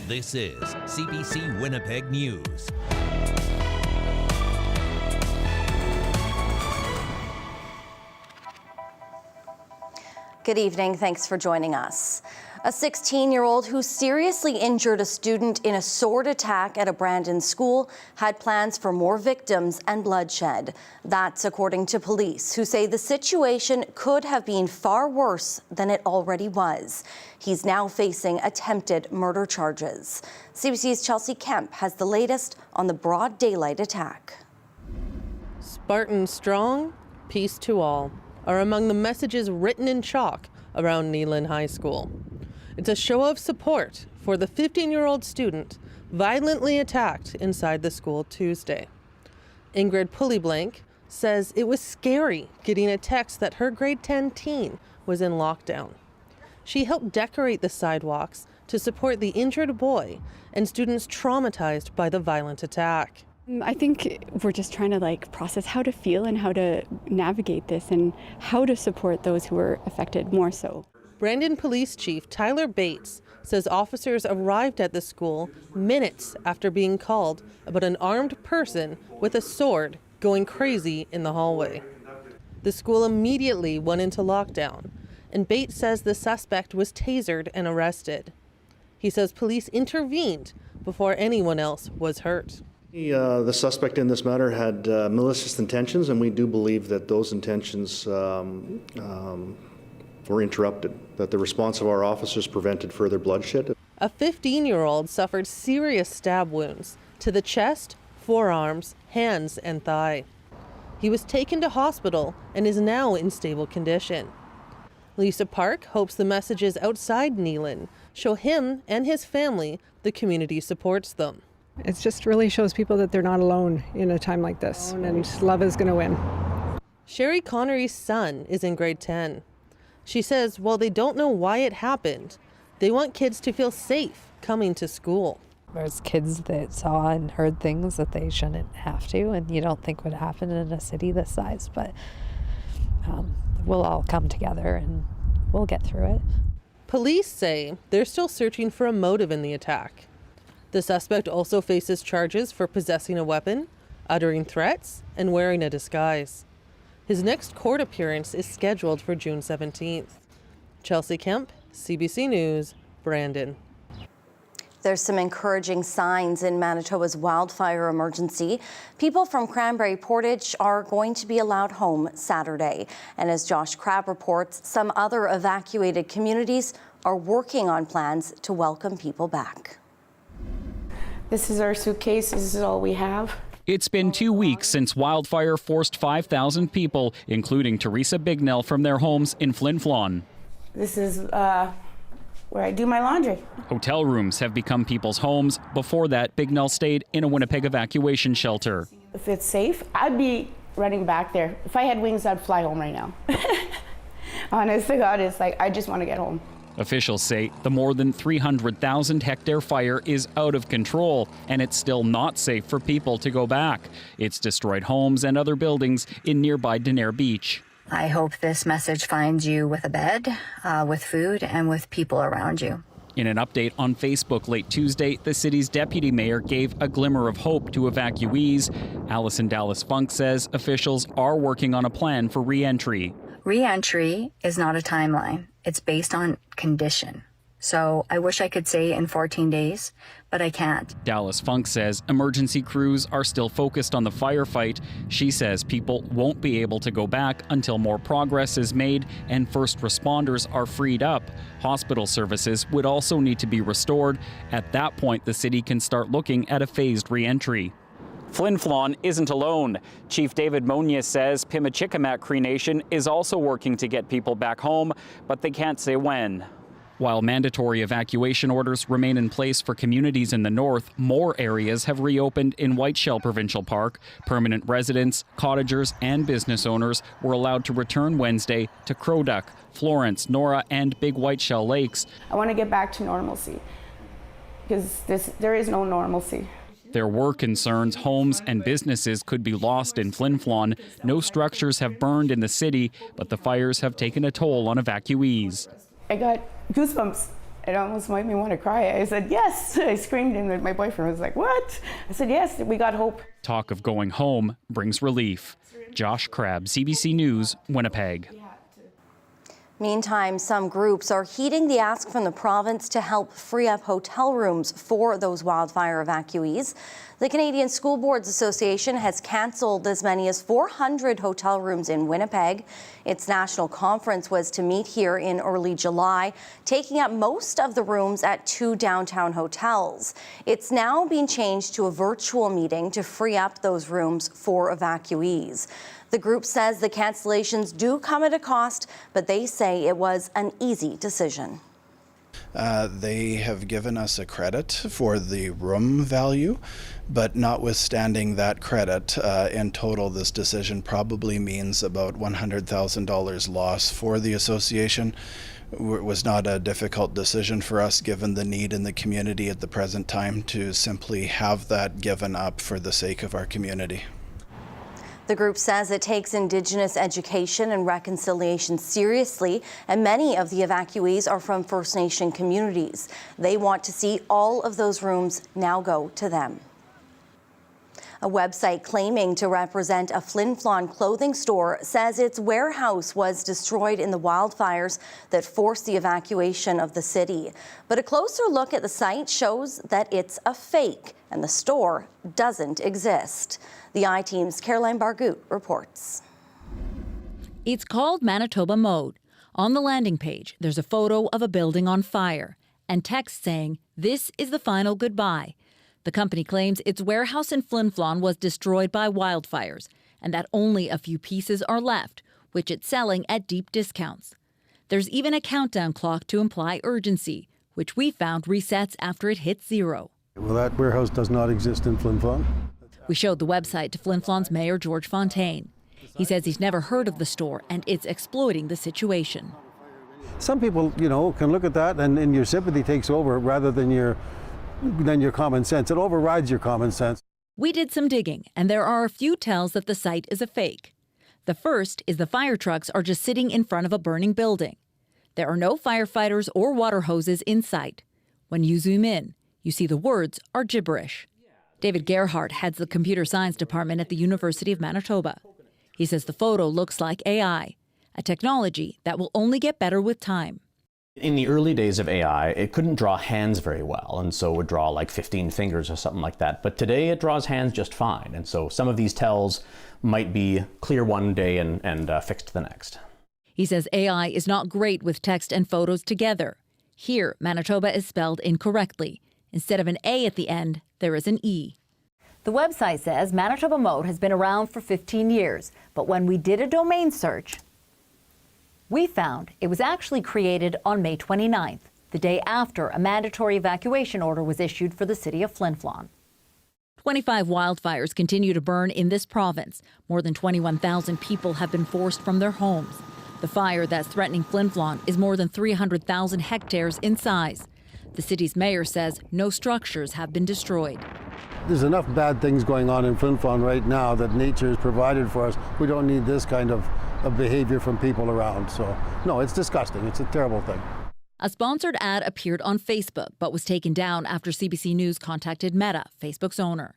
This is CBC Winnipeg News. Good evening. Thanks for joining us. A 16-year-old who seriously injured a student in a sword attack at a Brandon school had plans for more victims and bloodshed. That's according to police, who say the situation could have been far worse than it already was. He's now facing attempted murder charges. CBC's Chelsea Kemp has the latest on the broad daylight attack. Spartan strong, peace to all are among the messages written in chalk around Neelan High School. It's a show of support for the 15-year-old student violently attacked inside the school Tuesday. Ingrid Pullyblank says it was scary getting a text that her grade 10 teen was in lockdown. She helped decorate the sidewalks to support the injured boy and students traumatized by the violent attack. I think we're just trying to process how to feel and how to navigate this and how to support those who were affected more so. Brandon Police Chief Tyler Bates says officers arrived at the school minutes after being called about an armed person with a sword going crazy in the hallway. The school immediately went into lockdown, and Bates says the suspect was tasered and arrested. He says police intervened before anyone else was hurt. The suspect in this matter had malicious intentions, and we do believe that those intentions were interrupted, that the response of our officers prevented further bloodshed. A 15-year-old suffered serious stab wounds to the chest, forearms, hands, and thigh. He was taken to hospital and is now in stable condition. Lisa Park hopes the messages outside Neelan show him and his family the community supports them. It just really shows people that they're not alone in a time like this, and love is going to win. Sherry Connery's son is in grade 10. She says while they don't know why it happened, they want kids to feel safe coming to school. There's kids that saw and heard things that they shouldn't have to, and you don't think would happen in a city this size, but we'll all come together and we'll get through it. Police say they're still searching for a motive in the attack. The suspect also faces charges for possessing a weapon, uttering threats, and wearing a disguise. His next court appearance is scheduled for June 17th. Chelsea Kemp, CBC News, Brandon. There's some encouraging signs in Manitoba's wildfire emergency. People from Cranberry Portage are going to be allowed home Saturday. And as Josh Crabb reports, some other evacuated communities are working on plans to welcome people back. This is our suitcase. This is all we have. It's been 2 weeks since wildfire forced 5,000 people, including Teresa Bignell, from their homes in Flin Flon. This is where I do my laundry. Hotel rooms have become people's homes. Before that, Bignell stayed in a Winnipeg evacuation shelter. If it's safe, I'd be running back there. If I had wings, I'd fly home right now. Honest to God, it's like I just want to get home. Officials say the more than 300,000 hectare fire is out of control, and it's still not safe for people to go back. It's destroyed homes and other buildings in nearby Denair Beach. I hope this message finds you with a bed, with food, and with people around you. In an update on Facebook late Tuesday, the city's deputy mayor gave a glimmer of hope to evacuees. Allison Dallas Funk says officials are working on a plan for re-entry. Re-entry is not a timeline. It's based on condition. So I wish I could say in 14 days, but I can't. Dallas Funk says emergency crews are still focused on the firefight. She says people won't be able to go back until more progress is made and first responders are freed up. Hospital services would also need to be restored. At that point, the city can start looking at a phased re-entry. Flin Flon isn't alone. Chief David Moniz says Pimachikamak Cree Nation is also working to get people back home, but they can't say when. While mandatory evacuation orders remain in place for communities in the north, more areas have reopened in Whiteshell Provincial Park. Permanent residents, cottagers, and business owners were allowed to return Wednesday to Crow Duck, Florence, Nora, and Big Whiteshell Lakes. I want to get back to normalcy because there is no normalcy. There were concerns homes and businesses could be lost in Flin Flon. No structures have burned in the city, but the fires have taken a toll on evacuees. I got goosebumps. It almost made me want to cry. I said, yes. I screamed, and my boyfriend was like, what? I said, yes, we got hope. Talk of going home brings relief. Josh Crabb, CBC News, Winnipeg. Meantime, some groups are heeding the ask from the province to help free up hotel rooms for those wildfire evacuees. The Canadian School Boards Association has cancelled as many as 400 hotel rooms in Winnipeg. Its national conference was to meet here in early July, taking up most of the rooms at 2 downtown hotels. It's now been changed to a virtual meeting to free up those rooms for evacuees. The group says the cancellations do come at a cost, but they say it was an easy decision. They have given us a credit for the room value, but notwithstanding that credit, in total, this decision probably means about $100,000 loss for the association. It was not a difficult decision for us, given the need in the community at the present time, to simply have that given up for the sake of our community. The group says it takes Indigenous education and reconciliation seriously, and many of the evacuees are from First Nation communities. They want to see all of those rooms now go to them. A website claiming to represent a Flin Flon clothing store says its warehouse was destroyed in the wildfires that forced the evacuation of the city. But a closer look at the site shows that it's a fake and the store doesn't exist. The I-Team's Caroline Bargout reports. It's called Manitoba Mode. On the landing page, there's a photo of a building on fire and text saying, "This is the final goodbye." The company claims its warehouse in Flin Flon was destroyed by wildfires and that only a few pieces are left, which it's selling at deep discounts. There's even a countdown clock to imply urgency, which we found resets after it hits 0. Well, that warehouse does not exist in Flin Flon. We showed the website to Flin Flon's Mayor George Fontaine. He says he's never heard of the store and it's exploiting the situation. Some people, can look at that and your sympathy takes over rather than your common sense. It overrides your common sense. We did some digging, and there are a few tells that the site is a fake. The first is the fire trucks are just sitting in front of a burning building. There are no firefighters or water hoses in sight. When you zoom in, you see the words are gibberish. David Gerhardt heads the computer science department at the University of Manitoba. He says the photo looks like AI, a technology that will only get better with time. In the early days of AI, it couldn't draw hands very well, and so it would draw like 15 fingers or something like that. But today it draws hands just fine, and so some of these tells might be clear one day and fixed the next. He says AI is not great with text and photos together. Here, Manitoba is spelled incorrectly. Instead of an A at the end, there is an E. The website says Manitoba Mode has been around for 15 years, but when we did a domain search, we found it was actually created on May 29th, the day after a mandatory evacuation order was issued for the city of Flin Flon. 25 wildfires continue to burn in this province. More than 21,000 people have been forced from their homes. The fire that's threatening Flin Flon is more than 300,000 hectares in size. The city's mayor says no structures have been destroyed. There's enough bad things going on in Flin Flon right now that nature has provided for us. We don't need this kind of behavior from people around. So, no, it's disgusting. It's a terrible thing. A sponsored ad appeared on Facebook, but was taken down after CBC News contacted Meta, Facebook's owner.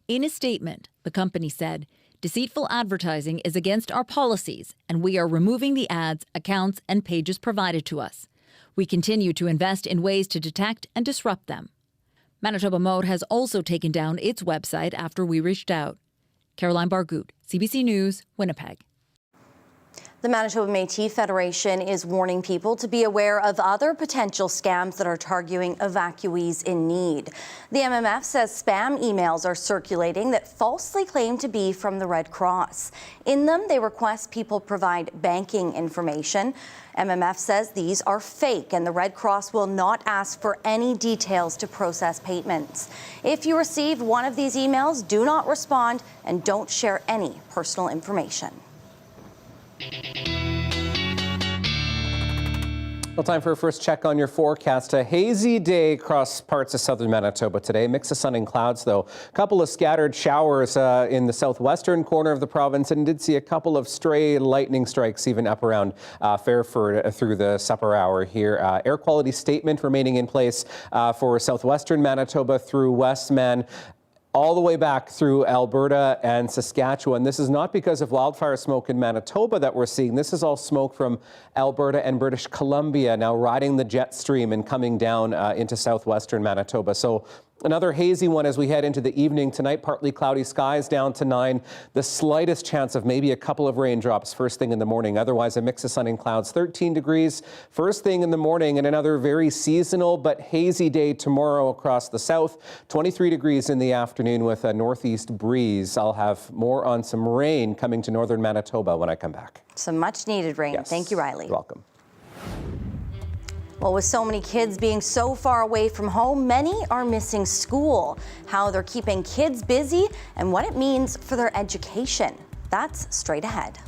In a statement, the company said, "Deceitful advertising is against our policies, and we are removing the ads, accounts, and pages provided to us. We continue to invest in ways to detect and disrupt them." Manitoba Mode has also taken down its website after we reached out. Caroline Bargout, CBC News, Winnipeg. The Manitoba Métis Federation is warning people to be aware of other potential scams that are targeting evacuees in need. The MMF says spam emails are circulating that falsely claim to be from the Red Cross. In them, they request people provide banking information. MMF says these are fake and the Red Cross will not ask for any details to process payments. If you receive one of these emails, do not respond and don't share any personal information. Well, time for a first check on your forecast. A hazy day across parts of southern Manitoba today. Mix of sun and clouds, though. A couple of scattered showers in the southwestern corner of the province, and did see a couple of stray lightning strikes even up around Fairford through the supper hour here. Air quality statement remaining in place for southwestern Manitoba through Westman, all the way back through Alberta and Saskatchewan. This is not because of wildfire smoke in Manitoba that we're seeing. This is all smoke from Alberta and British Columbia now riding the jet stream and coming down into southwestern Manitoba. So another hazy one as we head into the evening tonight. Partly cloudy skies down to 9. The slightest chance of maybe a couple of raindrops first thing in the morning. Otherwise, a mix of sun and clouds. 13 degrees first thing in the morning, and another very seasonal but hazy day tomorrow across the south. 23 degrees in the afternoon with a northeast breeze. I'll have more on some rain coming to northern Manitoba when I come back. Some much needed rain. Yes. Thank you, Riley. You're welcome. Well, with so many kids being so far away from home, many are missing school. How they're keeping kids busy and what it means for their education. That's straight ahead.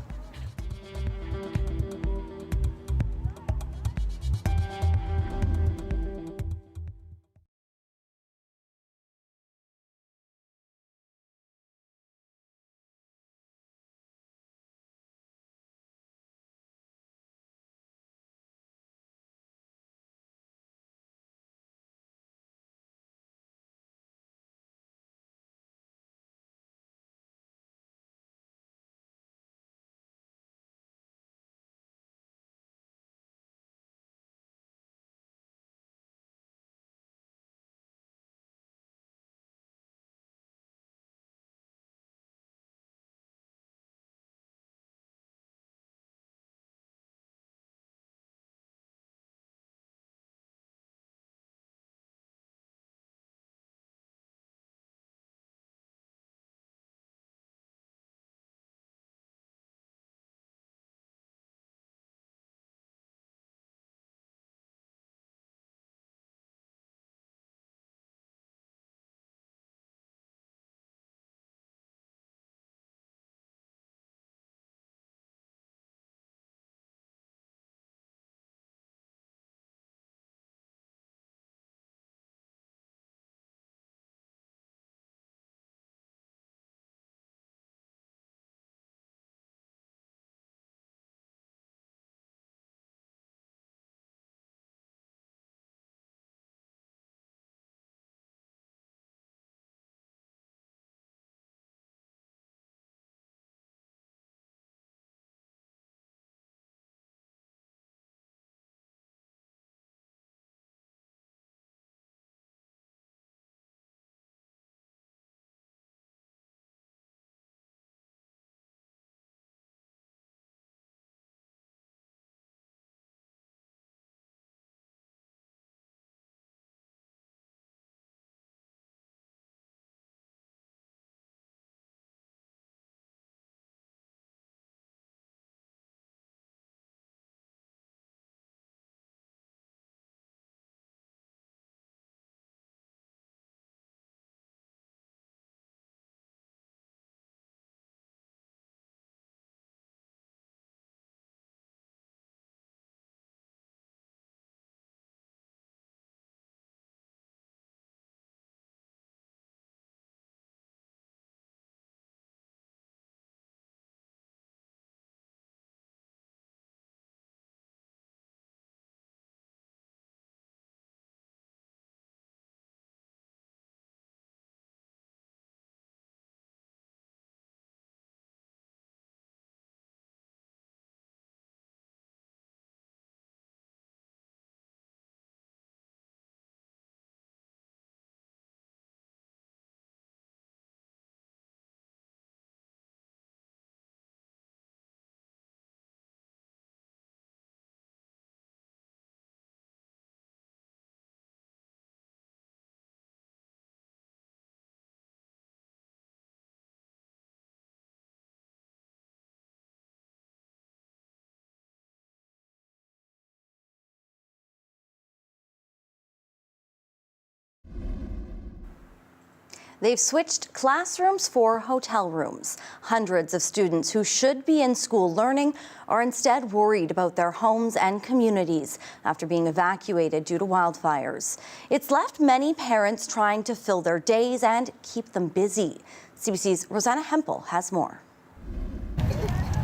They've switched classrooms for hotel rooms. Hundreds of students who should be in school learning are instead worried about their homes and communities after being evacuated due to wildfires. It's left many parents trying to fill their days and keep them busy. CBC's Rosanna Hempel has more.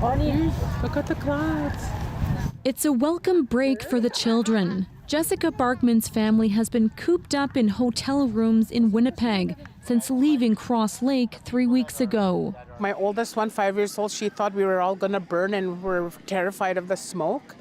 Look at the clouds. It's a welcome break for the children. Jessica Barkman's family has been cooped up in hotel rooms in Winnipeg since leaving Cross Lake 3 weeks ago. My oldest one, 5 years old, she thought we were all going to burn and we're terrified of the smoke.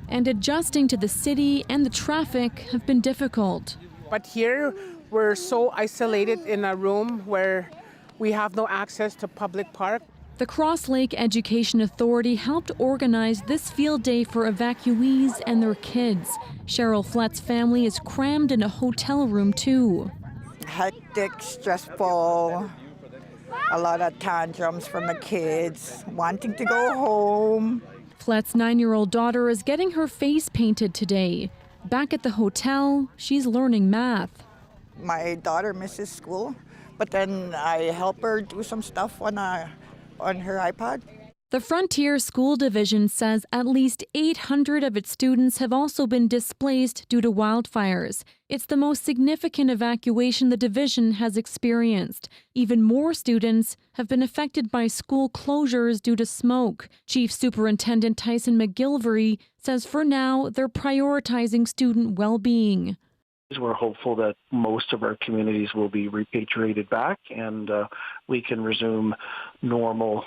And adjusting to the city and the traffic have been difficult. But here, we're so isolated in a room where we have no access to public park. The Cross Lake Education Authority helped organize this field day for evacuees and their kids. Cheryl Flett's family is crammed in a hotel room too. Hectic, stressful, a lot of tantrums from the kids, wanting to go home. Flett's 9-year-old daughter is getting her face painted today. Back at the hotel, she's learning math. My daughter misses school, but then I help her do some stuff on her iPad. The Frontier School Division says at least 800 of its students have also been displaced due to wildfires. It's the most significant evacuation the division has experienced. Even more students have been affected by school closures due to smoke. Chief Superintendent Tyson McGilvery says for now they're prioritizing student well-being. We're hopeful that most of our communities will be repatriated back and we can resume normal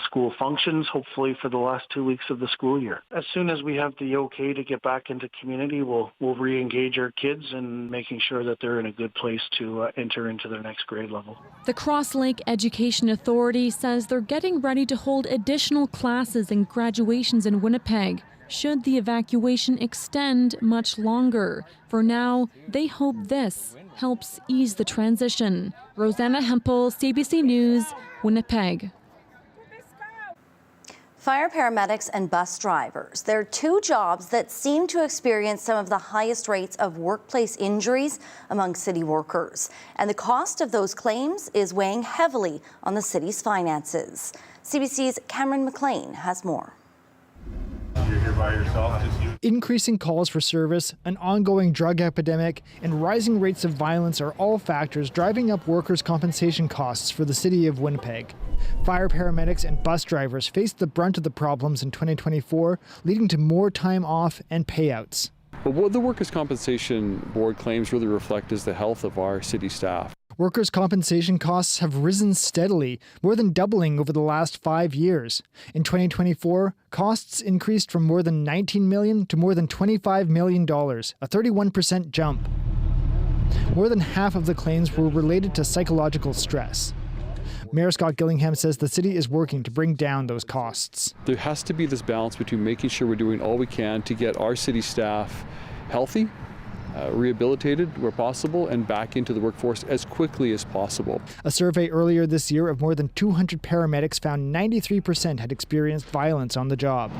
school functions, hopefully for the last 2 weeks of the school year. As soon as we have the okay to get back into community, we'll re-engage our kids and making sure that they're in a good place to enter into their next grade level. The Cross Lake Education Authority says they're getting ready to hold additional classes and graduations in Winnipeg, should the evacuation extend much longer. For now, they hope this helps ease the transition. Rosanna Hempel, CBC News, Winnipeg. Fire paramedics and bus drivers. They're two jobs that seem to experience some of the highest rates of workplace injuries among city workers. And the cost of those claims is weighing heavily on the city's finances. CBC's Cameron McLean has more. You're here by yourself, just you. Increasing calls for service, an ongoing drug epidemic, and rising rates of violence are all factors driving up workers' compensation costs for the city of Winnipeg. Fire paramedics and bus drivers faced the brunt of the problems in 2024, leading to more time off and payouts. But what the Workers' Compensation Board claims really reflect is the health of our city staff. Workers' compensation costs have risen steadily, more than doubling over the last 5 years. In 2024, costs increased from more than $19 million to more than $25 million, a 31% jump. More than half of the claims were related to psychological stress. Mayor Scott Gillingham says the city is working to bring down those costs. There has to be this balance between making sure we're doing all we can to get our city staff healthy, rehabilitated where possible, and back into the workforce as quickly as possible. A survey earlier this year of more than 200 paramedics found 93% had experienced violence on the job.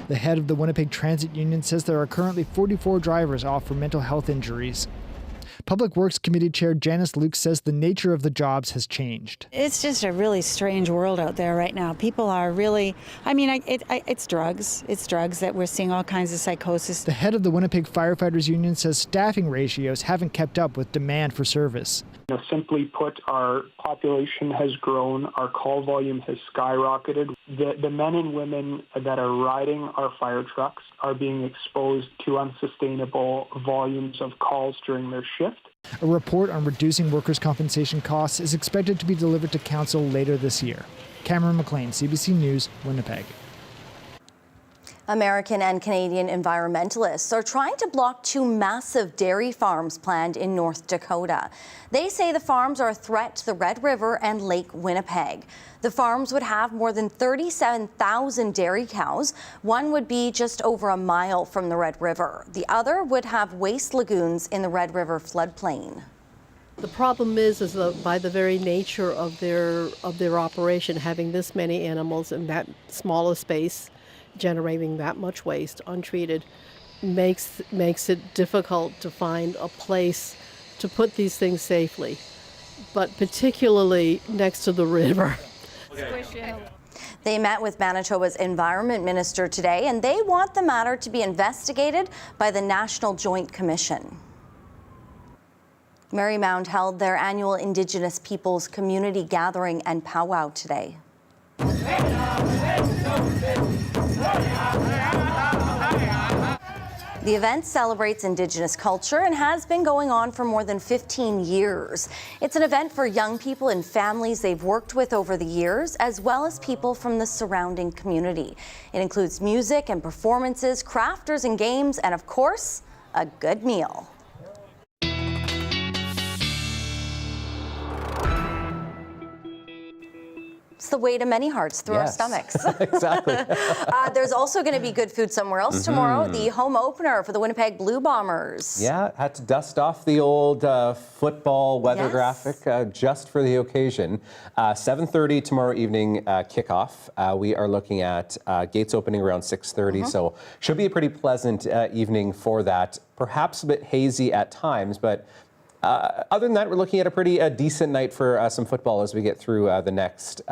The head of the Winnipeg Transit Union says there are currently 44 drivers off for mental health injuries. Public Works Committee Chair Janice Luke says the nature of the jobs has changed. It's just a really strange world out there right now. People are really, it's drugs. It's drugs that we're seeing all kinds of psychosis. The head of the Winnipeg Firefighters Union says staffing ratios haven't kept up with demand for service. Simply put, our population has grown, our call volume has skyrocketed. The men and women that are riding our fire trucks are being exposed to unsustainable volumes of calls during their shift. A report on reducing workers' compensation costs is expected to be delivered to Council later this year. Cameron McLean, CBC News, Winnipeg. American and Canadian environmentalists are trying to block two massive dairy farms planned in North Dakota. They say the farms are a threat to the Red River and Lake Winnipeg. The farms would have more than 37,000 dairy cows. One would be just over a mile from the Red River. The other would have waste lagoons in the Red River floodplain. The problem is that by the very nature of their operation, having this many animals in that small a space, generating that much waste untreated, makes it difficult to find a place to put these things safely. but particularly next to the river. They met with Manitoba's Environment Minister today, and they want the matter to be investigated by the National Joint Commission. Marymount held their annual Indigenous Peoples Community Gathering and Powwow today. The event celebrates Indigenous culture and has been going on for more than 15 years. It's an event for young people and families they've worked with over the years, as well as people from the surrounding community. It includes music and performances, crafters and games, and of course, a good meal. It's the way to many hearts through our stomachs. Exactly. There's also going to be good food somewhere else tomorrow. The home opener for the Winnipeg Blue Bombers. Yeah, had to dust off the old football weather graphic just for the occasion. 7:30 tomorrow evening kickoff. We are looking at gates opening around 6:30, so should be a pretty pleasant evening for that. Perhaps a bit hazy at times, but other than that, we're looking at a pretty decent night for some football as we get through the next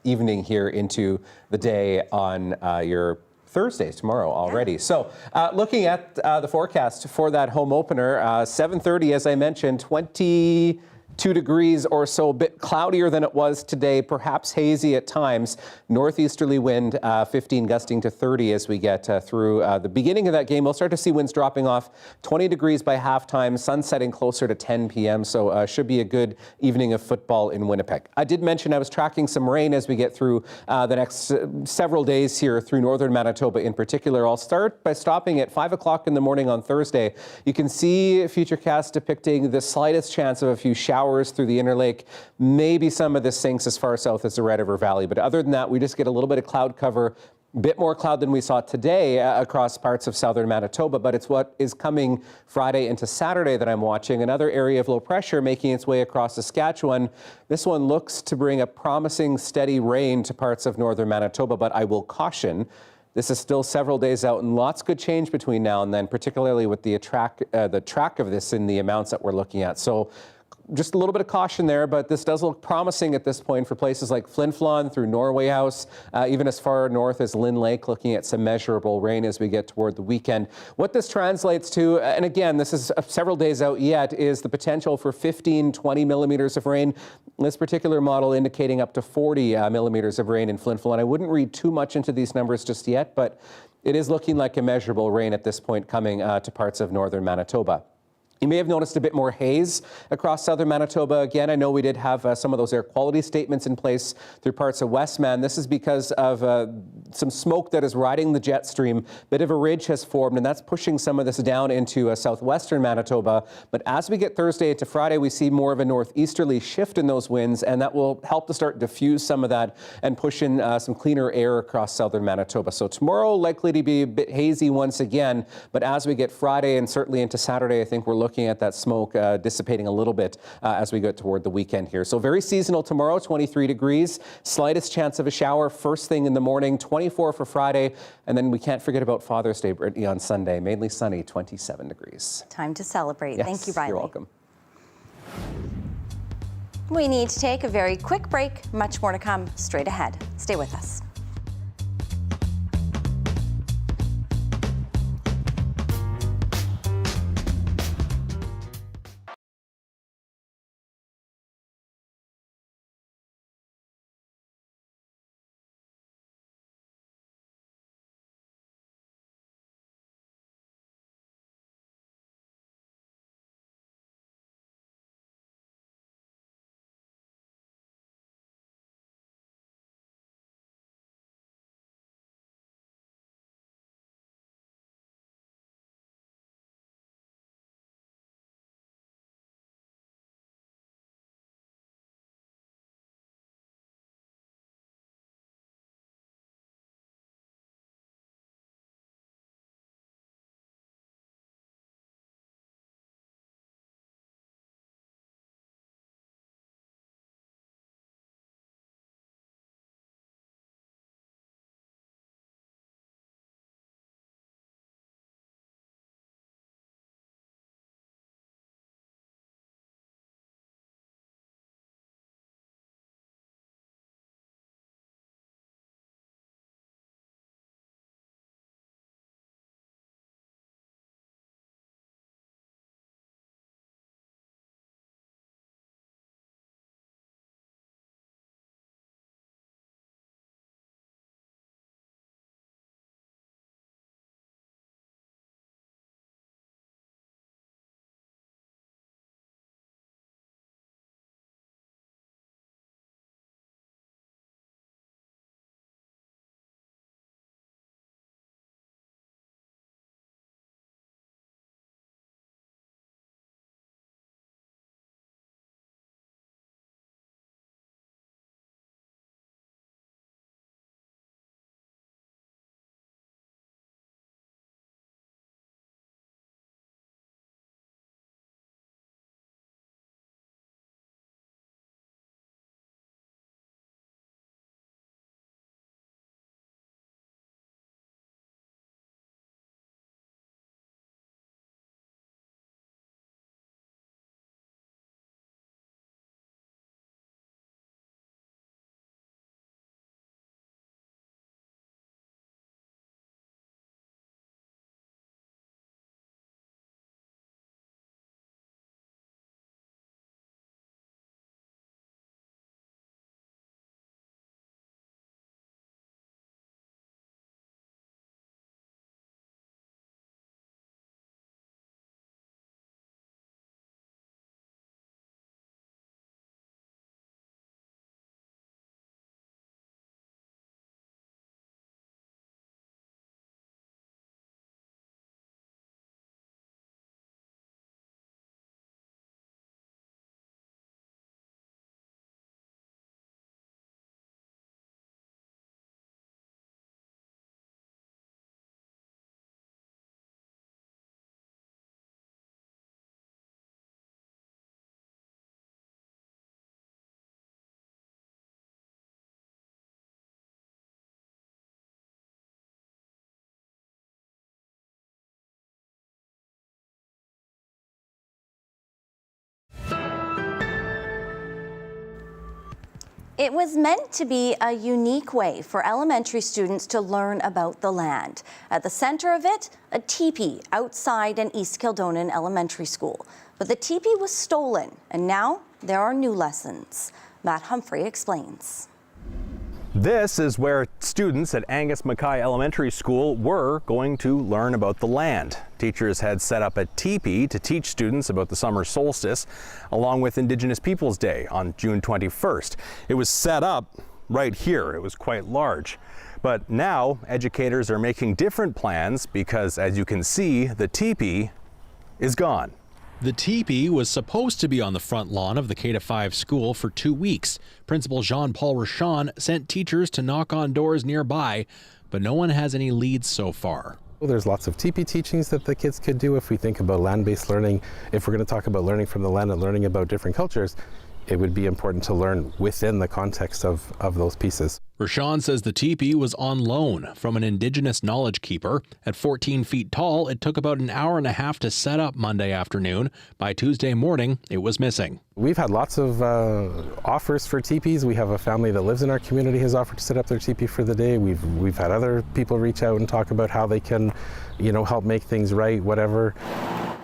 evening here into the day on your Thursdays tomorrow already. So looking at the forecast for that home opener, 7:30, as I mentioned, 22 degrees or so, a bit cloudier than it was today, perhaps hazy at times. Northeasterly wind, 15 gusting to 30 as we get through the beginning of that game. We'll start to see winds dropping off 20 degrees by halftime, sun setting closer to 10 p.m. So should be a good evening of football in Winnipeg. I did mention I was tracking some rain as we get through the next several days here through northern Manitoba in particular. I'll start by stopping at 5 o'clock in the morning on Thursday. You can see Futurecast depicting the slightest chance of a few showers through the Inner Lake. Maybe some of this sinks as far south as the Red River Valley, but other than that, we just get a little bit of cloud cover, a bit more cloud than we saw today across parts of southern Manitoba, but it's what is coming Friday into Saturday that I'm watching. Another area of low pressure making its way across Saskatchewan. This one looks to bring a promising steady rain to parts of northern Manitoba, but I will caution this is still several days out and lots could change between now and then, particularly with the track of this in the amounts that we're looking at. So just a little bit of caution there, but this does look promising at this point for places like Flin Flon through Norway House, even as far north as Lynn Lake, looking at some measurable rain as we get toward the weekend. What this translates to, and again, this is several days out yet, is the potential for 15, 20 millimeters of rain. This particular model indicating up to 40 millimeters of rain in Flin Flon. I wouldn't read too much into these numbers just yet, but it is looking like a measurable rain at this point coming to parts of northern Manitoba. You may have noticed a bit more haze across southern Manitoba. Again, I know we did have some of those air quality statements in place through parts of Westman. This is because of some smoke that is riding the jet stream. Bit of a ridge has formed, and that's pushing some of this down into southwestern Manitoba. But as we get Thursday into Friday, we see more of a northeasterly shift in those winds, and that will help to start diffuse some of that and push in some cleaner air across southern Manitoba. So tomorrow likely to be a bit hazy once again, but as we get Friday and certainly into Saturday, I think we're looking at that smoke dissipating a little bit as we go toward the weekend here. So very seasonal tomorrow, 23 degrees, slightest chance of a shower first thing in the morning, 24 for Friday, and then we can't forget about Father's Day, Brittany, on Sunday, mainly sunny, 27 degrees. Time to celebrate. Yes, thank you, Riley. You're welcome. We need to take a very quick break. Much more to come straight ahead. Stay with us. It was meant to be a unique way for elementary students to learn about the land. At the center of it, a teepee outside an East Kildonan elementary school. But the teepee was stolen, and now there are new lessons. Matt Humphrey explains. This is where students at Angus Mackay Elementary School were going to learn about the land. Teachers had set up a teepee to teach students about the summer solstice, along with Indigenous Peoples Day on June 21st. It was set up right here. It was quite large. But now educators are making different plans because, as you can see, the teepee is gone. The teepee was supposed to be on the front lawn of the K-5 school for 2 weeks. Principal Jean-Paul Rochon sent teachers to knock on doors nearby, but no one has any leads so far. Well, there's lots of teepee teachings that the kids could do if we think about land-based learning. If we're going to talk about learning from the land and learning about different cultures, it would be important to learn within the context of those pieces. Rochon says the teepee was on loan from an Indigenous knowledge keeper. At 14 feet tall, it took about an hour and a half to set up Monday afternoon. By Tuesday morning, it was missing. We've had lots of offers for teepees. We have a family that lives in our community has offered to set up their teepee for the day. We've had other people reach out and talk about how they can, help make things right, whatever.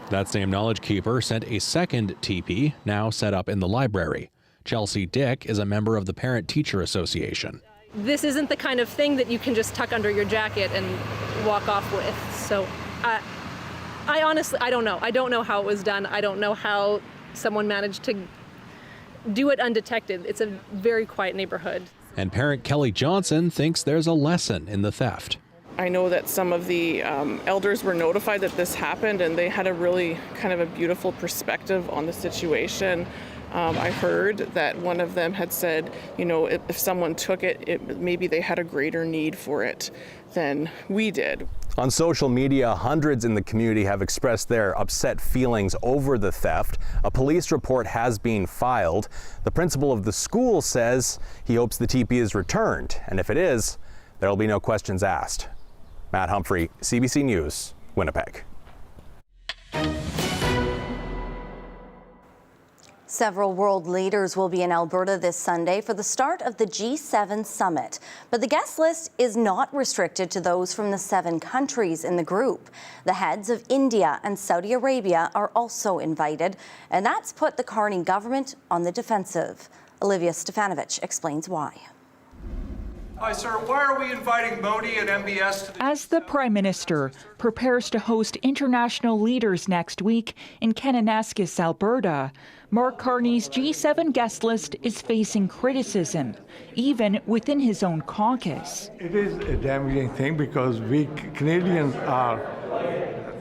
That same knowledge keeper sent a second teepee, now set up in the library. Chelsea Dick is a member of the Parent-Teacher Association. This isn't the kind of thing that you can just tuck under your jacket and walk off with. So I honestly, I don't know. I don't know how it was done. I don't know how someone managed to do it undetected. It's a very quiet neighborhood. And parent Kelly Johnson thinks there's a lesson in the theft. I know that some of the elders were notified that this happened, and they had a really kind of a beautiful perspective on the situation. I heard that one of them had said, if someone took it, maybe they had a greater need for it than we did. On social media, hundreds in the community have expressed their upset feelings over the theft. A police report has been filed. The principal of the school says he hopes the teepee is returned, and if it is, there will be no questions asked. Matt Humphrey, CBC News, Winnipeg. Several world leaders will be in Alberta this Sunday for the start of the G7 summit. But the guest list is not restricted to those from the 7 countries in the group. The heads of India and Saudi Arabia are also invited, and that's put the Carney government on the defensive. Olivia Stefanovic explains why. Hi, sir. Why are we inviting Modi and MBS to the... As the Prime Minister prepares to host international leaders next week in Kananaskis, Alberta, Mark Carney's G7 guest list is facing criticism, even within his own caucus. It is a damaging thing because we Canadians are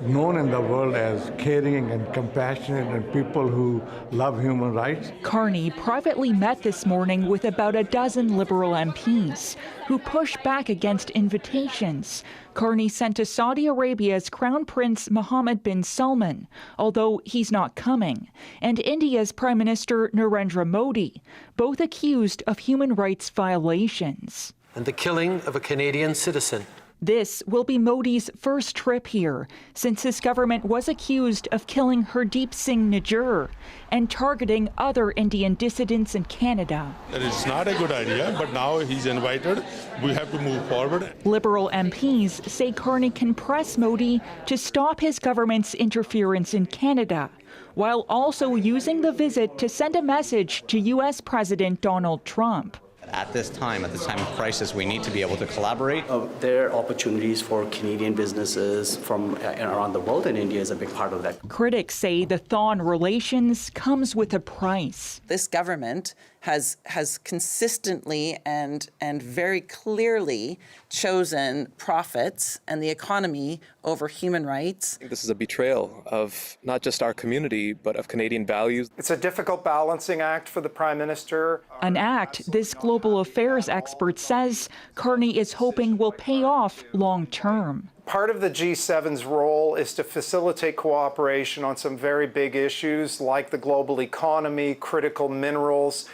known in the world as caring and compassionate and people who love human rights. Carney privately met this morning with about a dozen Liberal MPs who pushed back against invitations Carney sent to Saudi Arabia's Crown Prince Mohammed bin Salman, although he's not coming, and India's Prime Minister Narendra Modi, both accused of human rights violations. And the killing of a Canadian citizen. This will be Modi's first trip here, since his government was accused of killing Hardeep Singh Nijjar and targeting other Indian dissidents in Canada. It's not a good idea, but now he's invited. We have to move forward. Liberal MPs say Carney can press Modi to stop his government's interference in Canada, while also using the visit to send a message to U.S. President Donald Trump. At this time of crisis, we need to be able to collaborate. There are opportunities for Canadian businesses from around the world, and India is a big part of that. Critics say the thaw in relations comes with a price. This government has consistently and very clearly chosen profits and the economy over human rights. I think this is a betrayal of not just our community, but of Canadian values. It's a difficult balancing act for the Prime Minister. An act this global affairs expert says Carney is hoping will pay off long term. Part of the G7's role is to facilitate cooperation on some very big issues like the global economy, critical minerals,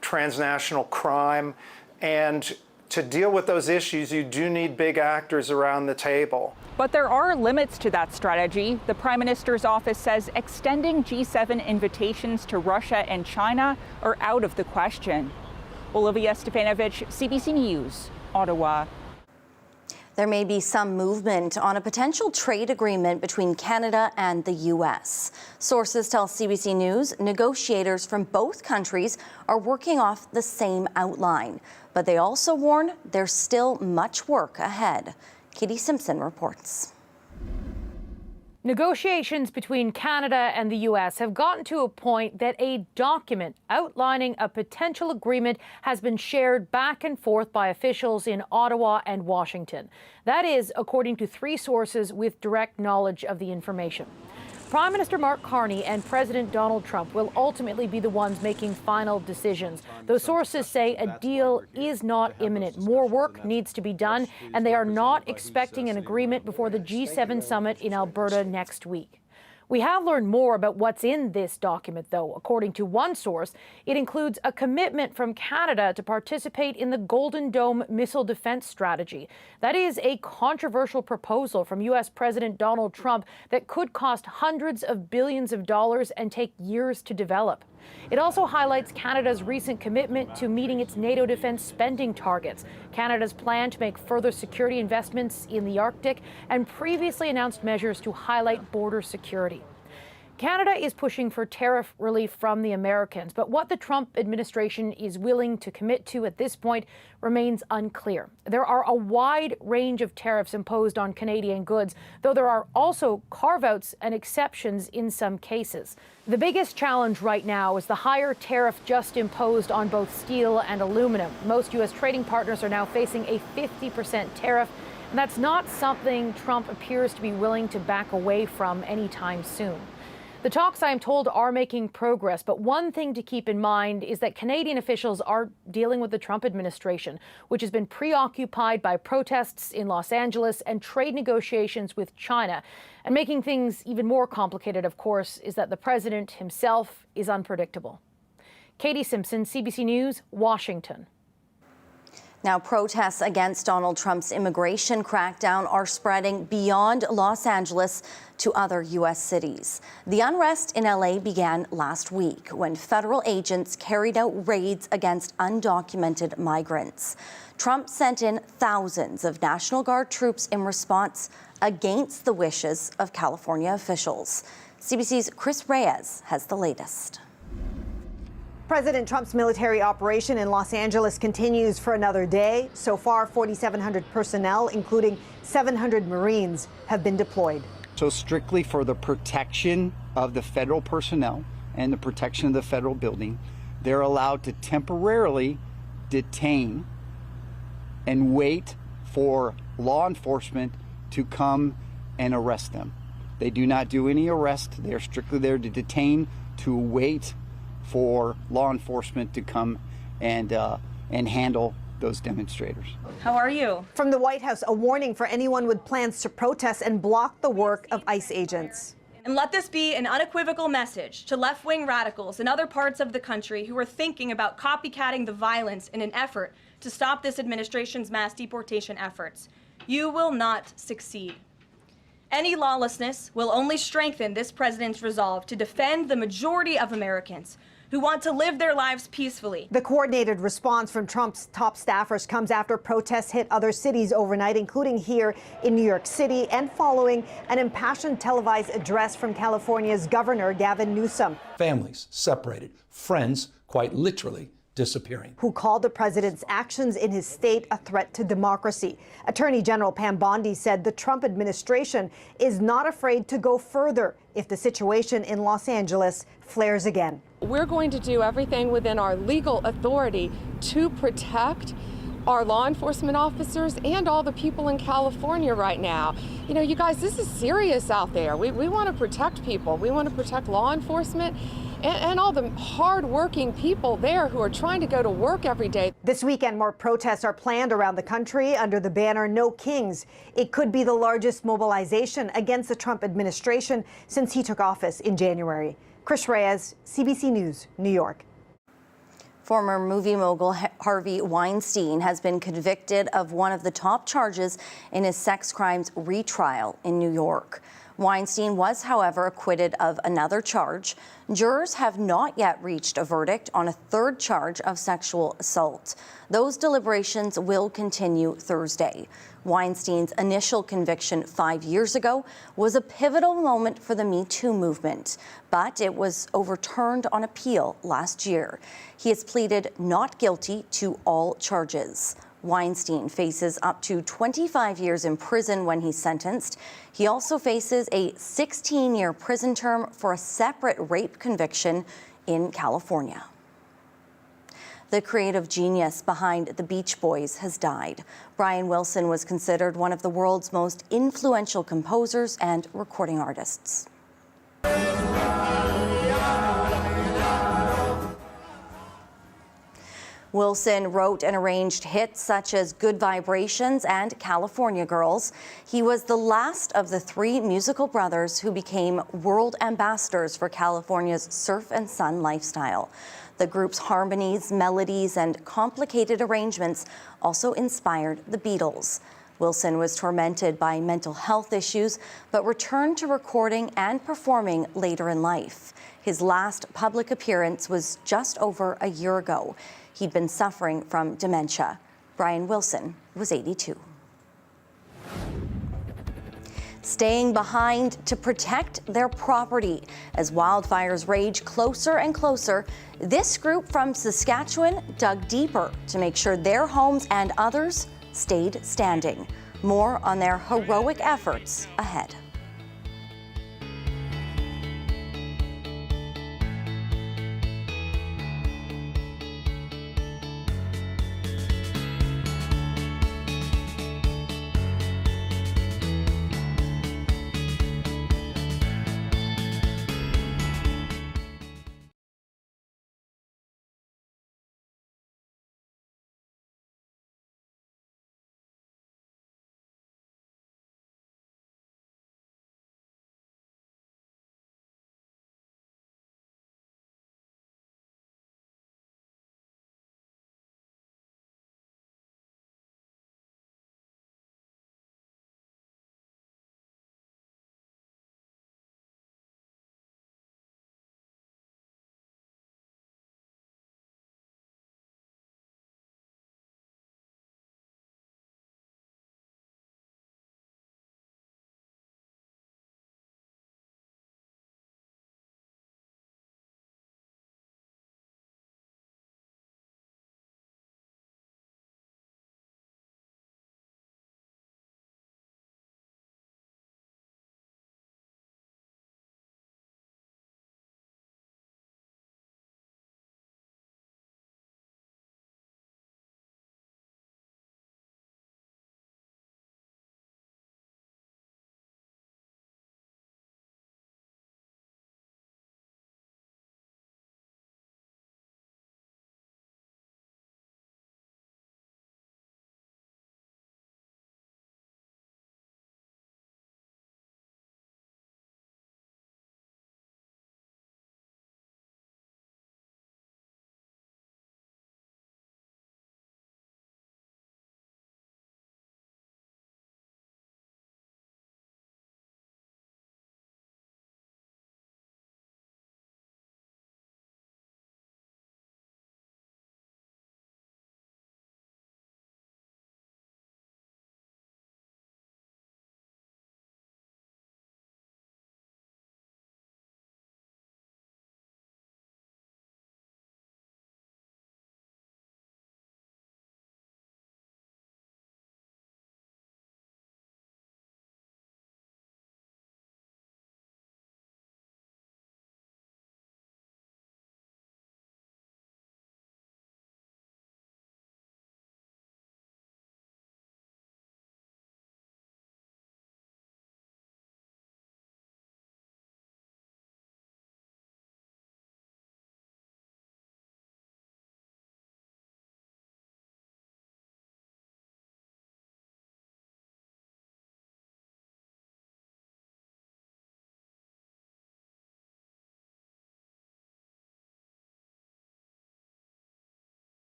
transnational crime. And to deal with those issues, you do need big actors around the table. But there are limits to that strategy. The Prime Minister's office says extending G7 invitations to Russia and China are out of the question. Olivia Stefanovic, CBC News, Ottawa. There may be some movement on a potential trade agreement between Canada and the U.S. Sources tell CBC News negotiators from both countries are working off the same outline, but they also warn there's still much work ahead. Katie Simpson reports. Negotiations between Canada and the U.S. have gotten to a point that a document outlining a potential agreement has been shared back and forth by officials in Ottawa and Washington. That is, according to 3 sources with direct knowledge of the information. Prime Minister Mark Carney and President Donald Trump will ultimately be the ones making final decisions. Those sources say a deal is not imminent. More work needs to be done, and they are not expecting an agreement before the G7 summit in Alberta next week. We have learned more about what's in this document, though. According to one source, it includes a commitment from Canada to participate in the Golden Dome missile defense strategy. That is a controversial proposal from U.S. President Donald Trump that could cost hundreds of billions of dollars and take years to develop. It also highlights Canada's recent commitment to meeting its NATO defense spending targets, Canada's plan to make further security investments in the Arctic, and previously announced measures to highlight border security. Canada is pushing for tariff relief from the Americans, but what the Trump administration is willing to commit to at this point remains unclear. There are a wide range of tariffs imposed on Canadian goods, though there are also carve-outs and exceptions in some cases. The biggest challenge right now is the higher tariff just imposed on both steel and aluminum. Most U.S. trading partners are now facing a 50% tariff, and that's not something Trump appears to be willing to back away from anytime soon. The talks, I am told, are making progress, but one thing to keep in mind is that Canadian officials are dealing with the Trump administration, which has been preoccupied by protests in Los Angeles and trade negotiations with China. And making things even more complicated, of course, is that the president himself is unpredictable. Katie Simpson, CBC News, Washington. Now, protests against Donald Trump's immigration crackdown are spreading beyond Los Angeles to other U.S. cities. The unrest in L.A. began last week when federal agents carried out raids against undocumented migrants. Trump sent in thousands of National Guard troops in response against the wishes of California officials. CBC's Chris Reyes has the latest. President Trump's military operation in Los Angeles continues for another day. So far, 4,700 personnel, including 700 Marines, have been deployed. So strictly for the protection of the federal personnel and the protection of the federal building, they're allowed to temporarily detain and wait for law enforcement to come and arrest them. They do not do any arrest. They're strictly there to detain, to wait for law enforcement to come and handle those demonstrators. How are you? From the White House, a warning for anyone with plans to protest and block the work of ICE agents. And let this be an unequivocal message to left-wing radicals in other parts of the country who are thinking about copycatting the violence in an effort to stop this administration's mass deportation efforts. You will not succeed. Any lawlessness will only strengthen this president's resolve to defend the majority of Americans who want to live their lives peacefully. The coordinated response from Trump's top staffers comes after protests hit other cities overnight, including here in New York City, and following an impassioned televised address from California's Governor Gavin Newsom. Families separated, friends quite literally disappearing. Who called the president's actions in his state a threat to democracy. Attorney General Pam Bondi said the Trump administration is not afraid to go further if the situation in Los Angeles flares again. We're going to do everything within our legal authority to protect our law enforcement officers and all the people in California right now. You know, you guys, this is serious out there. We want to protect people. We want to protect law enforcement and all the hard-working people there who are trying to go to work every day. This weekend, more protests are planned around the country under the banner No Kings. It could be the largest mobilization against the Trump administration since he took office in January. Chris Reyes, CBC News, New York. Former movie mogul Harvey Weinstein has been convicted of one of the top charges in his sex crimes retrial in New York. Weinstein was, however, acquitted of another charge. Jurors have not yet reached a verdict on a third charge of sexual assault. Those deliberations will continue Thursday. Weinstein's initial conviction 5 years ago was a pivotal moment for the Me Too movement, but it was overturned on appeal last year. He has pleaded not guilty to all charges. Weinstein faces up to 25 years in prison when he's sentenced. He also faces a 16-year prison term for a separate rape conviction in California. The creative genius behind the Beach Boys has died. Brian Wilson was considered one of the world's most influential composers and recording artists. Wilson wrote and arranged hits such as Good Vibrations and California Girls. He was the last of the three musical brothers who became world ambassadors for California's surf and sun lifestyle. The group's harmonies, melodies, and complicated arrangements also inspired the Beatles. Wilson was tormented by mental health issues, but returned to recording and performing later in life. His last public appearance was just over a year ago. He'd been suffering from dementia. Brian Wilson was 82. Staying behind to protect their property. As wildfires rage closer and closer, this group from Saskatchewan dug deeper to make sure their homes and others stayed standing. More on their heroic efforts ahead.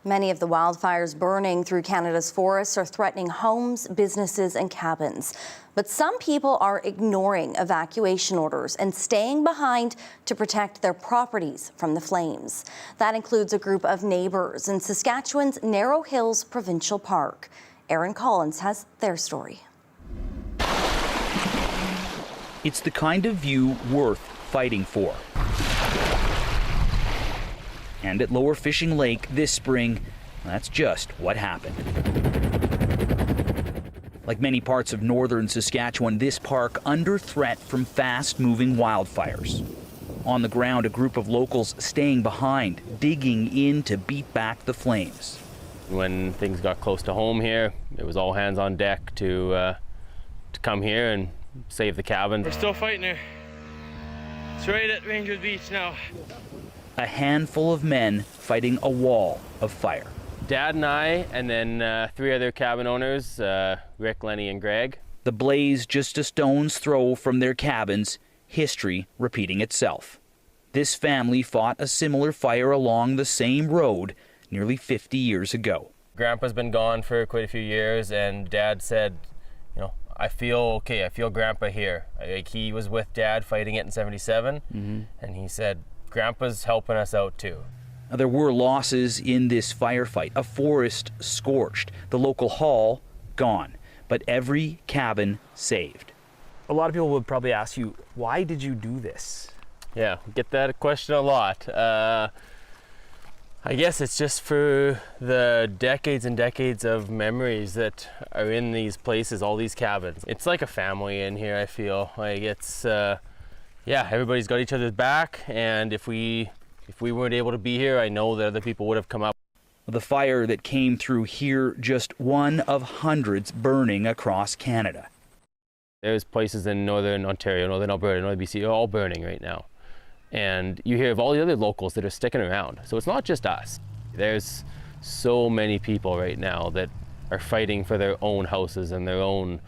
Many of the wildfires burning through Canada's forests are threatening homes, businesses, and cabins. But some people are ignoring evacuation orders and staying behind to protect their properties from the flames. That includes a group of neighbours in Saskatchewan's Narrow Hills Provincial Park. Aaron Collins has their story. It's the kind of view worth fighting for. And at Lower Fishing Lake this spring, that's just what happened. Like many parts of northern Saskatchewan, this park under threat from fast-moving wildfires. On the ground, a group of locals staying behind, digging in to beat back the flames. When things got close to home here, it was all hands on deck to come here and save the cabin. We're still fighting here. It's right at Rangers Beach now. A handful of men fighting a wall of fire. Dad and I, and then 3 other cabin owners, Rick, Lenny, and Greg. The blaze just a stone's throw from their cabins, history repeating itself. This family fought a similar fire along the same road nearly 50 years ago. Grandpa's been gone for quite a few years, and Dad said, you know, I feel okay, I feel Grandpa here. Like, he was with Dad fighting it in 77, and he said, Grandpa's helping us out too. There were losses in this firefight. A forest scorched, the local hall gone, but every cabin saved. A lot of people would probably ask you, why did you do this? Yeah, get that question a lot. I guess it's just for the decades and decades of memories that are in these places, all these cabins. It's like a family in here, I feel. Like it's, yeah, everybody's got each other's back, and if we weren't able to be here, I know that other people would have come up. The fire that came through here, just one of hundreds burning across Canada. There's places in northern Ontario, northern Alberta, northern BC, all burning right now. And you hear of all the other locals that are sticking around. So it's not just us. There's so many people right now that are fighting for their own houses and their own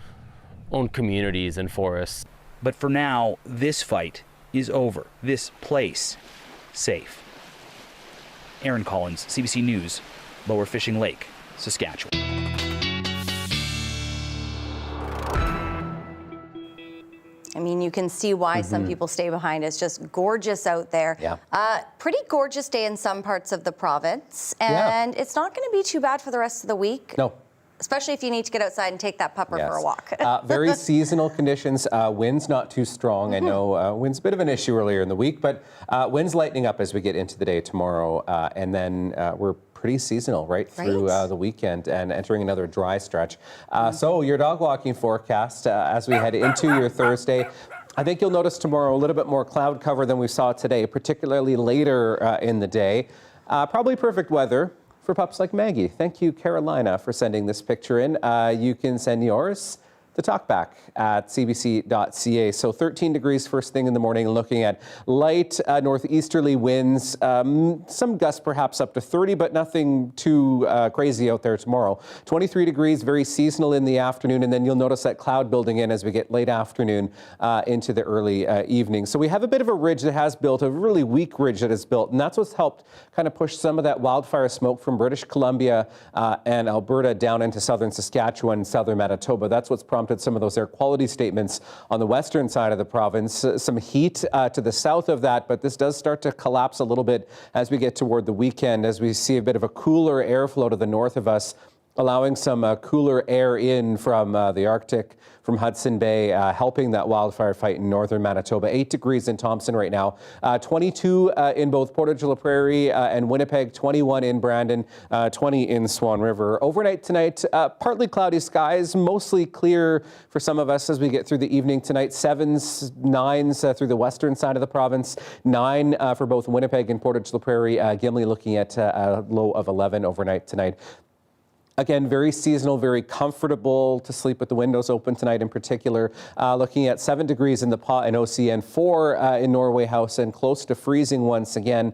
communities and forests. But for now, this fight is over. This place, safe. Aaron Collins, CBC News, Lower Fishing Lake, Saskatchewan. I mean, you can see why some people stay behind. It's just gorgeous out there. Yeah. Pretty gorgeous day in some parts of the province. And it's not going to be too bad for the rest of the week. No. Especially if you need to get outside and take that pupper for a walk. Very seasonal conditions. Wind's not too strong. I know wind's a bit of an issue earlier in the week, but wind's lightening up as we get into the day tomorrow. And then we're pretty seasonal right through the weekend and entering another dry stretch. So your dog walking forecast as we head into your Thursday. I think you'll notice tomorrow a little bit more cloud cover than we saw today, particularly later in the day. Probably perfect weather for pups like Maggie. Thank you, Carolina, for sending this picture in. You can send yours, the talkback at cbc.ca. So 13 degrees first thing in the morning, looking at light northeasterly winds, some gusts perhaps up to 30, but nothing too crazy out there tomorrow. 23 degrees, very seasonal in the afternoon, and then you'll notice that cloud building in as we get late afternoon into the early evening. So we have a bit of a ridge that has built, a really weak ridge that has built, and that's what's helped kind of push some of that wildfire smoke from British Columbia and Alberta down into southern Saskatchewan, southern Manitoba. That's what's prompted some of those air quality statements on the western side of the province. Some heat to the south of that, but this does start to collapse a little bit as we get toward the weekend, as we see a bit of a cooler airflow to the north of us, allowing some cooler air in from the Arctic, from Hudson Bay, helping that wildfire fight in northern Manitoba. 8 degrees in Thompson right now, 22 in both Portage la Prairie and Winnipeg, 21 in Brandon, 20 in Swan River. Overnight tonight, partly cloudy skies, mostly clear for some of us as we get through the evening tonight. 7s, 9s through the western side of the province, 9 for both Winnipeg and Portage la Prairie. Gimli looking at a low of 11 overnight tonight. Again, very seasonal, very comfortable to sleep with the windows open tonight in particular. Looking at 7 degrees in the Pas and OCN, 4 in Norway House, and close to freezing once again,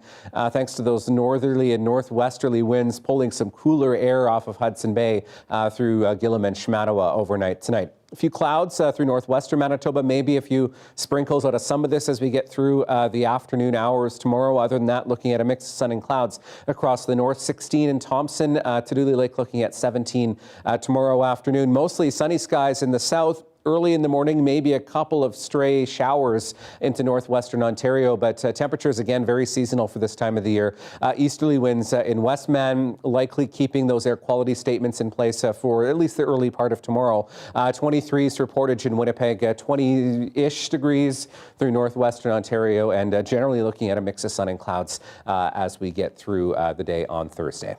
thanks to those northerly and northwesterly winds pulling some cooler air off of Hudson Bay through Gillam and Shamattawa overnight tonight. A few clouds through northwestern Manitoba, maybe a few sprinkles out of some of this as we get through the afternoon hours tomorrow. Other than that, looking at a mix of sun and clouds across the north. 16 in Thompson, Tuduli Lake looking at 17 tomorrow afternoon. Mostly sunny skies in the south. Early in the morning, maybe a couple of stray showers into northwestern Ontario, but temperatures again very seasonal for this time of the year. Easterly winds in Westman, likely keeping those air quality statements in place for at least the early part of tomorrow. 23s reported in Winnipeg, 20-ish degrees through northwestern Ontario, and generally looking at a mix of sun and clouds as we get through the day on Thursday.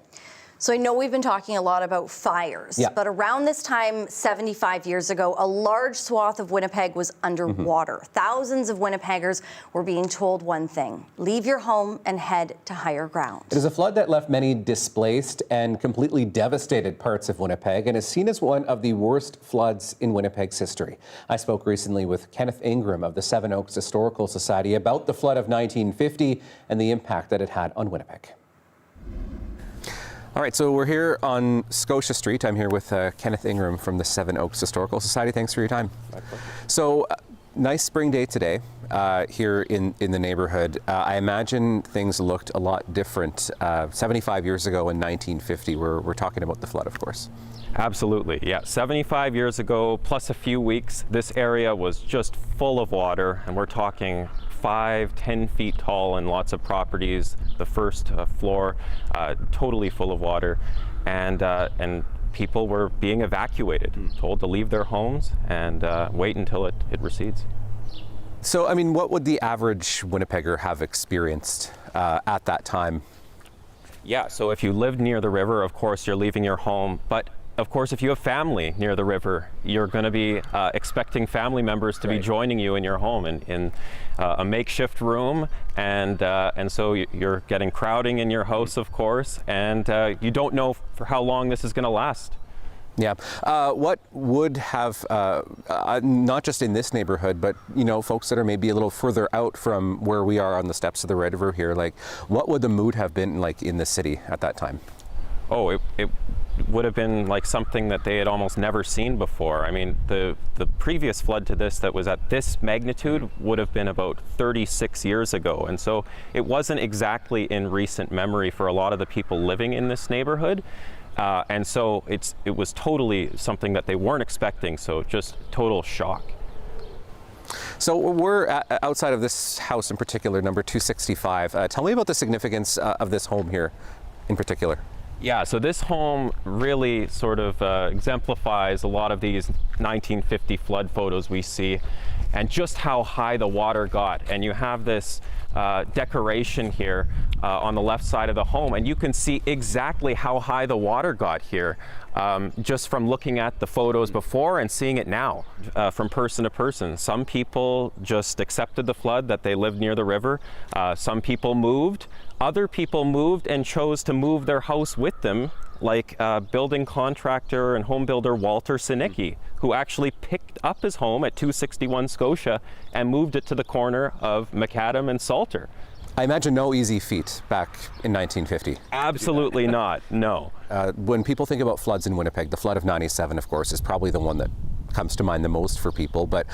So I know we've been talking a lot about fires, but around this time 75 years ago, a large swath of Winnipeg was underwater. Thousands of Winnipeggers were being told one thing: leave your home and head to higher ground. It is a flood that left many displaced and completely devastated parts of Winnipeg, and is seen as one of the worst floods in Winnipeg's history. I spoke recently with Kenneth Ingram of the Seven Oaks Historical Society about the flood of 1950 and the impact that it had on Winnipeg. All right, so we're here on Scotia Street. I'm here with Kenneth Ingram from the Seven Oaks Historical Society. Thanks for your time. So, nice spring day today here in the neighborhood. I imagine things looked a lot different 75 years ago in 1950. We're talking about the flood, of course. Absolutely, yeah. 75 years ago, plus a few weeks, this area was just full of water, and we're talking 5-10 feet tall in lots of properties. The first floor totally full of water, and people were being evacuated, told to leave their homes and wait until it recedes. So, I mean, what would the average Winnipegger have experienced at that time? Yeah, so if you lived near the river, of course, you're leaving your home, but of course, if you have family near the river, you're going to be expecting family members to be joining you in your home in a makeshift room, and so you're getting crowding in your house, of course, and you don't know for how long this is going to last. Yeah. What would have, not just in this neighborhood, but, you know, folks that are maybe a little further out from where we are on the steps of the Red River here, like, what would the mood have been like in the city at that time? Oh, it would have been like something that they had almost never seen before. I mean, the previous flood to this that was at this magnitude would have been about 36 years ago. And so it wasn't exactly in recent memory for a lot of the people living in this neighborhood. And so it was totally something that they weren't expecting. So just total shock. So we're outside of this house in particular, number 265. Tell me about the significance of this home here in particular. Yeah, so this home really sort of exemplifies a lot of these 1950 flood photos we see, and just how high the water got. And you have this decoration here on the left side of the home, and you can see exactly how high the water got here just from looking at the photos before and seeing it now from person to person. Some people just accepted the flood, that they lived near the river. Some people moved. Other people moved and chose to move their house with them, like building contractor and home builder Walter Sinicki, who actually picked up his home at 261 Scotia and moved it to the corner of Macadam and Salter. I imagine no easy feat back in 1950. Absolutely not, no. When people think about floods in Winnipeg, the flood of 97, of course, is probably the one that comes to mind the most for people. But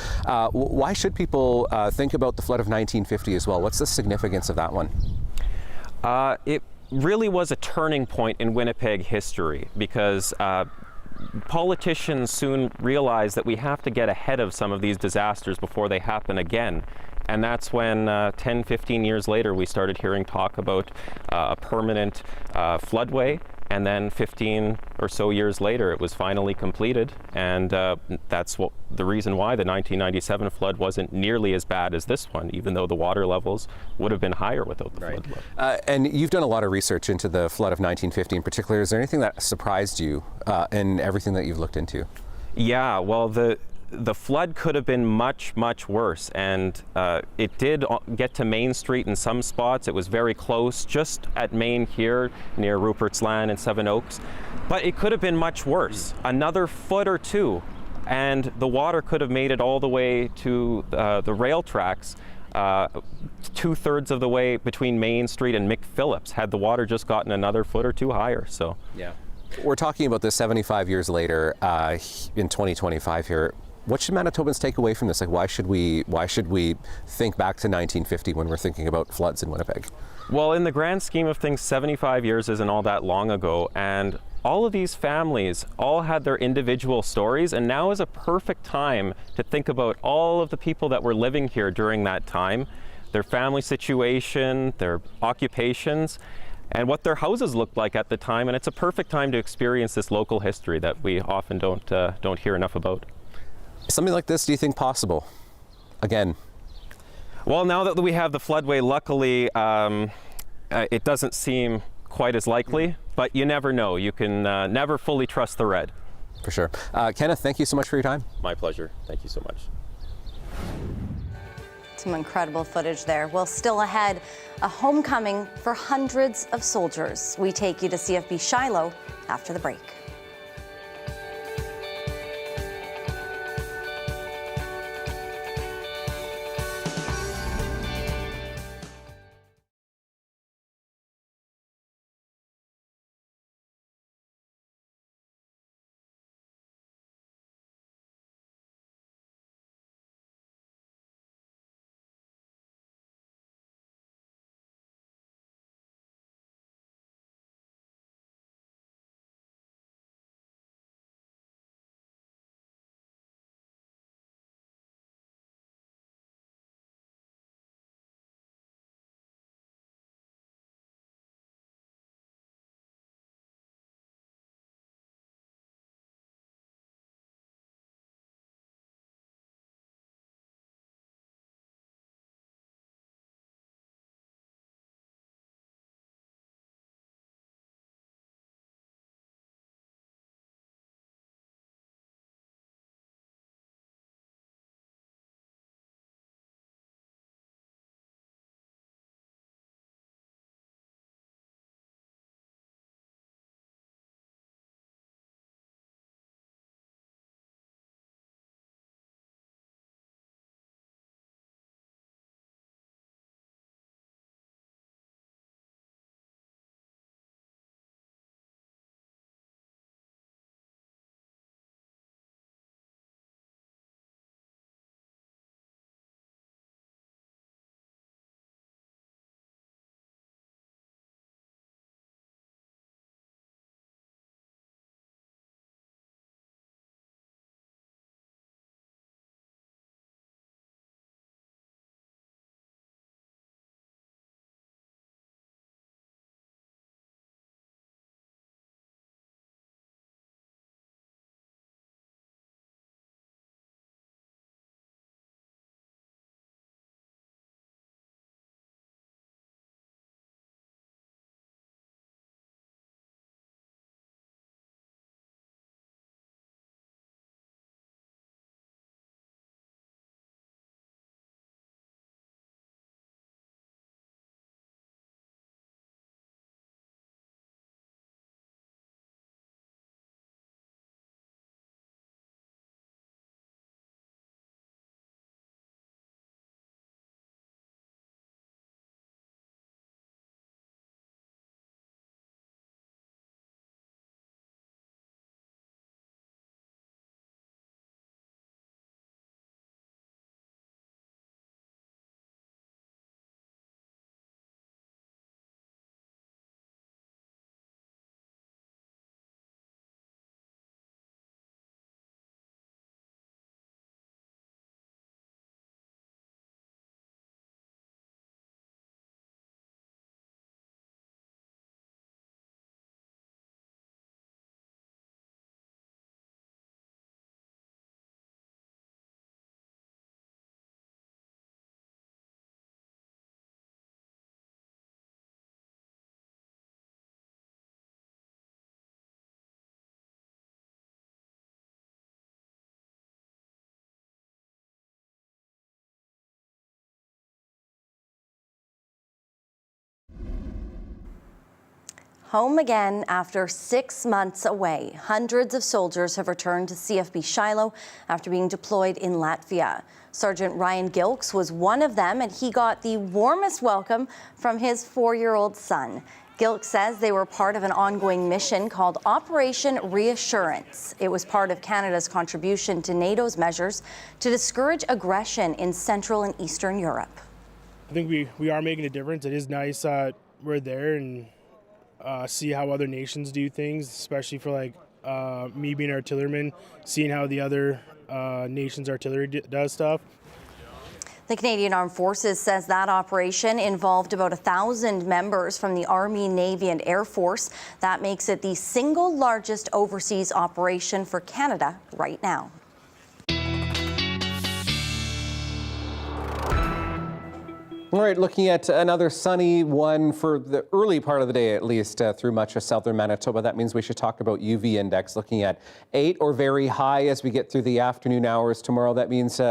why should people think about the flood of 1950 as well? What's the significance of that one? It really was a turning point in Winnipeg history, because politicians soon realized that we have to get ahead of some of these disasters before they happen again. And that's when 10, 15 years later, we started hearing talk about a permanent floodway. And then 15 or so years later, it was finally completed. And that's the reason why the 1997 flood wasn't nearly as bad as this one, even though the water levels would have been higher without the flood. And you've done a lot of research into the flood of 1950 in particular. Is there anything that surprised you in everything that you've looked into? Yeah, well, the flood could have been much, much worse, and it did get to Main Street in some spots. It was very close, just at Main here, near Rupert's Land and Seven Oaks, but it could have been much worse. Another foot or two, and the water could have made it all the way to the rail tracks, 2/3 of the way between Main Street and McPhillips, had the water just gotten another foot or two higher. So, yeah. We're talking about this 75 years later in 2025 here. what should Manitobans take away from this? Like, why should we think back to 1950 when we're thinking about floods in Winnipeg? Well, in the grand scheme of things, 75 years isn't all that long ago, and all of these families all had their individual stories, and now is a perfect time to think about all of the people that were living here during that time, their family situation, their occupations, and what their houses looked like at the time. And it's a perfect time to experience this local history that we often don't hear enough about. Something like this, do you think possible again? Well, now that we have the floodway, luckily it doesn't seem quite as likely, but you never know. You can never fully trust the red. For sure. Kenneth, thank you so much for your time. My pleasure. Thank you so much. Some incredible footage there. Well, still ahead, a homecoming for hundreds of soldiers. We take you to CFB Shiloh after the break. Home again after 6 months away. Hundreds of soldiers have returned to CFB Shiloh after being deployed in Latvia. Sergeant Ryan Gilks was one of them, and he got the warmest welcome from his 4-year-old son. Gilk says they were part of an ongoing mission called Operation Reassurance. It was part of Canada's contribution to NATO's measures to discourage aggression in Central and Eastern Europe. I think we are making a difference. It is nice we're there and see how other nations do things, especially for me being an artilleryman, seeing how the other nations' artillery does stuff. The Canadian Armed Forces says that operation involved about 1,000 members from the Army, Navy and Air Force. That makes it the single largest overseas operation for Canada right now. All right, looking at another sunny one for the early part of the day, at least through much of southern Manitoba. That means we should talk about UV index, looking at 8 or very high as we get through the afternoon hours tomorrow. That means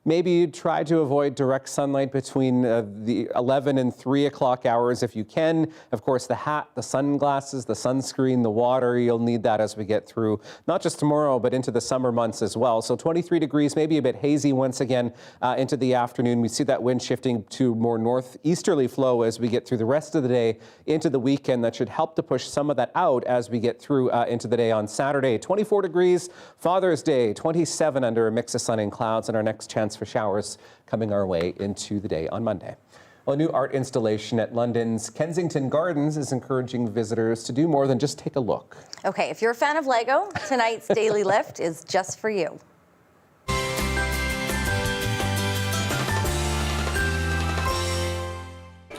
maybe try to avoid direct sunlight between the 11 and 3 o'clock hours if you can. Of course, the hat, the sunglasses, the sunscreen, the water, you'll need that as we get through not just tomorrow, but into the summer months as well. So 23 degrees, maybe a bit hazy once again into the afternoon. We see that wind shifting to more northeasterly flow as we get through the rest of the day into the weekend. That should help to push some of that out as we get through into the day on Saturday. 24 degrees, Father's Day, 27 under a mix of sun and clouds, and our next chance for showers coming our way into the day on Monday. Well, a new art installation at London's Kensington Gardens is encouraging visitors to do more than just take a look. Okay, if you're a fan of Lego, tonight's Daily Lift is just for you.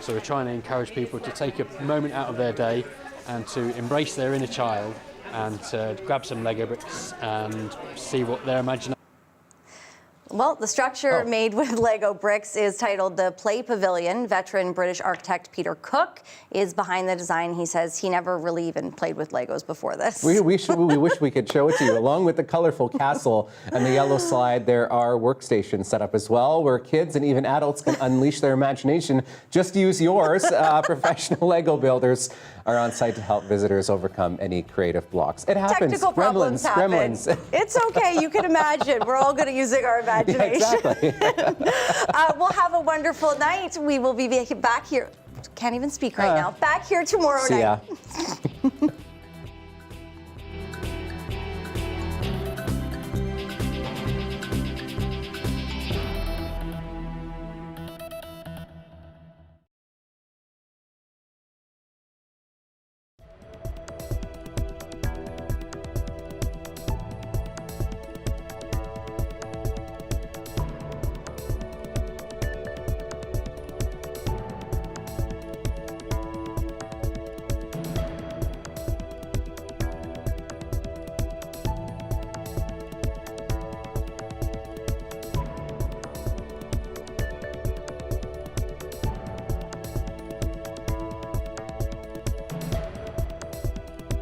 So we're trying to encourage people to take a moment out of their day and to embrace their inner child and to grab some Lego bricks and see what their imagination. Well, the structure made with Lego bricks is titled the Play Pavilion. Veteran British architect Peter Cook is behind the design. He says he never really even played with Legos before this. We wish we could show it to you. Along with the colorful castle and the yellow slide, there are workstations set up as well where kids and even adults can unleash their imagination. Just use yours. Professional Lego builders are on site to help visitors overcome any creative blocks. It happens. Technical problems happen. Gremlins. It's okay. You can imagine. We're all good at using our imagination. Yeah, exactly. We'll have a wonderful night. We will be back here. Can't even speak right now. Back here tomorrow night. See ya.